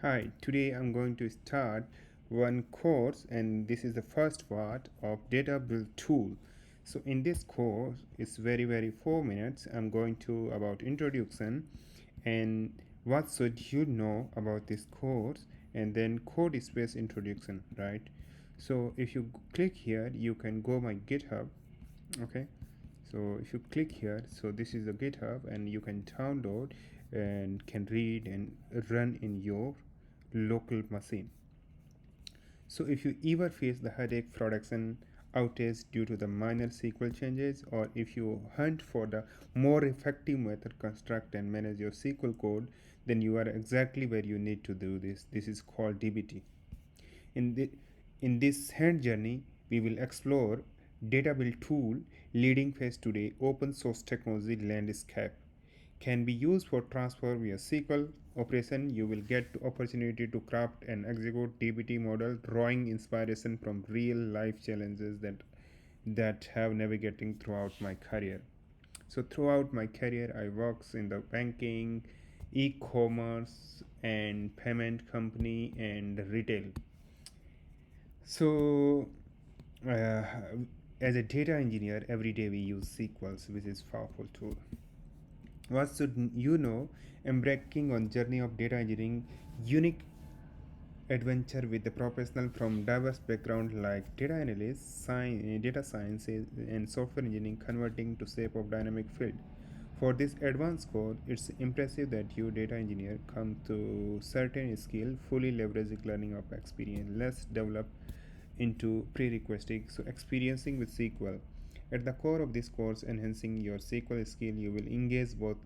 Hi, today I'm going to start one course and this is the first part of data build tool. So in this course, it's very 4 minutes. I'm going to about introduction and what should you know about this course and then code space introduction, right? So if you click here, you can go my GitHub, okay? So if you click here, so this is the GitHub and you can download and can read and run in your local machine. So if you ever face the headache production outage due to the minor SQL changes, or if you hunt for the more effective method construct and manage your SQL code, then you are exactly where you need to do this. This is called DBT. In, the, in this hand journey, we will explore data build tool leading phase today open source technology landscape can be used for transfer via SQL operation. You will get the opportunity to craft and execute DBT model, drawing inspiration from real life challenges that have navigating throughout my career. So throughout my career, I works in the banking, e-commerce, and payment company and retail. So uh, as a data engineer, every day we use SQLs, which is powerful tool. What should you know? Embarking on journey of data engineering, unique adventure with the professional from diverse background like data analyst, data science, and software engineering, converting to shape of dynamic field. For this advanced code, it's impressive that you data engineer come to certain skill, fully leveraging learning of experience. Let's develop into prerequisite. So experiencing with SQL. At the core of this course, enhancing your SQL skill, you will engage both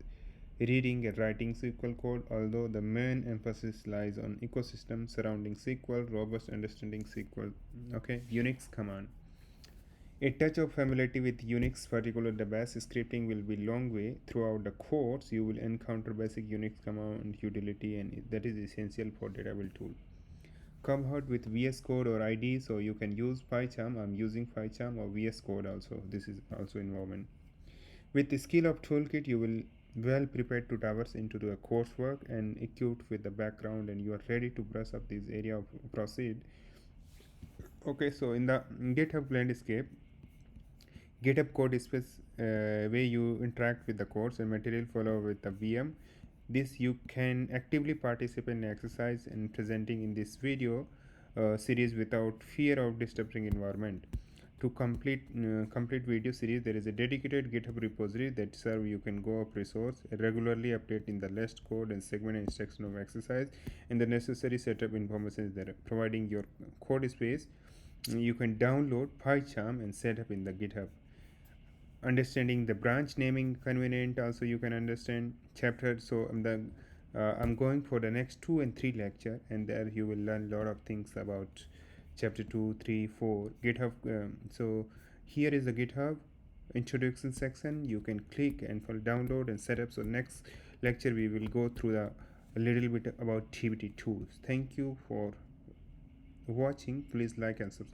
reading and writing SQL code, although the main emphasis lies on ecosystem surrounding SQL, robust understanding SQL. Okay, Unix command. A touch of familiarity with Unix, particularly the bash scripting, will be long way. Throughout the course, you will encounter basic Unix command utility, and that is essential for data build tool. Come out with VS Code or ID, so you can use PyCharm. I'm using PyCharm or VS Code also. This is also involvement. With the skill of toolkit, you will well prepared to traverse into the coursework and equipped with the background, and you are ready to brush up this area of proceed. Okay, so in the GitHub landscape, GitHub code space where you interact with the course and material follow with the VM. This you can actively participate in exercise and presenting in this video series without fear of disturbing environment. To complete video series, there is a dedicated GitHub repository that serve you can go up resource regularly updating the list code and segment instruction of exercise, and the necessary setup information is there. Providing your code space, you can download PyCharm and set up in the GitHub. Understanding the branch naming convenient, also you can understand chapter. So I'm going for the next 2 and 3 lecture, and there you will learn a lot of things about chapter 2, 3, 4 GitHub. So here is the GitHub introduction section. You can click and for download and setup. So next lecture we will go through a little bit about TBT tools. Thank you for watching. Please like and subscribe.